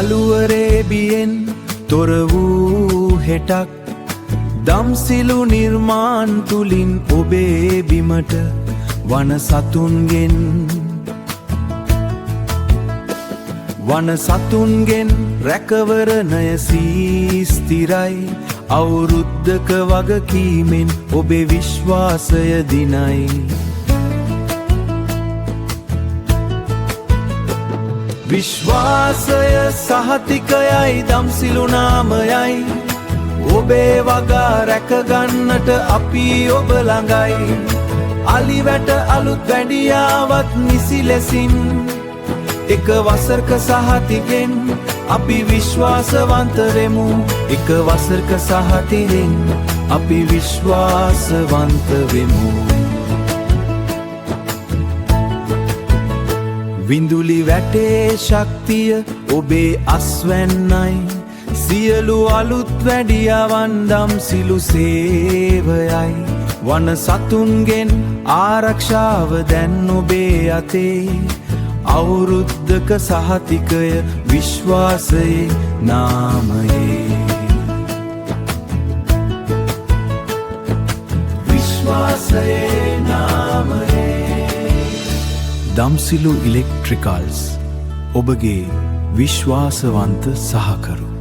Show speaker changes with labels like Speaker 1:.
Speaker 1: කළුවරේ බියෙන් තොර වූ හෙටක් දම්සිලු නිර්මාණ තුලින් ඔබේ බිමට වන සතුන්ගෙන් රැකවරණය සීස්තිරයි අවුරුද්දක වගකීමෙන් ඔබේ විශ්වාසය දිනයි විශ්වාසය සහතිකයයි දම්සිලු නාමයයි ඔබේ වගා රැකගන්නට අපි ඔබ ළඟයි අලිවැට අලුත් වැඩියාවත් නිසි ලෙසින් එක වසරක සහතිකෙන් අපි විශ්වාසවන්ත වෙමු එක වසරක සහතිකෙන් අපි විශ්වාසවන්ත වෙමු විඳුලි වැටේ ශක්තිය ඔබේ අස්වැන්නයි සියලු අලුත් වැඩියාවන් දම්සිලු සේවයයි වන සතුන්ගෙන් ආරක්ෂාව දැන් ඔබේ අතේ අවුරුද්දක සහතිකය විශ්වාසයේ නාමයේ විශ්වාසයේ නාමයේ දම්සිලු ඉලෙක්ට්‍රිකල්ස් ඔබගේ විශ්වාසවන්ත සහකරු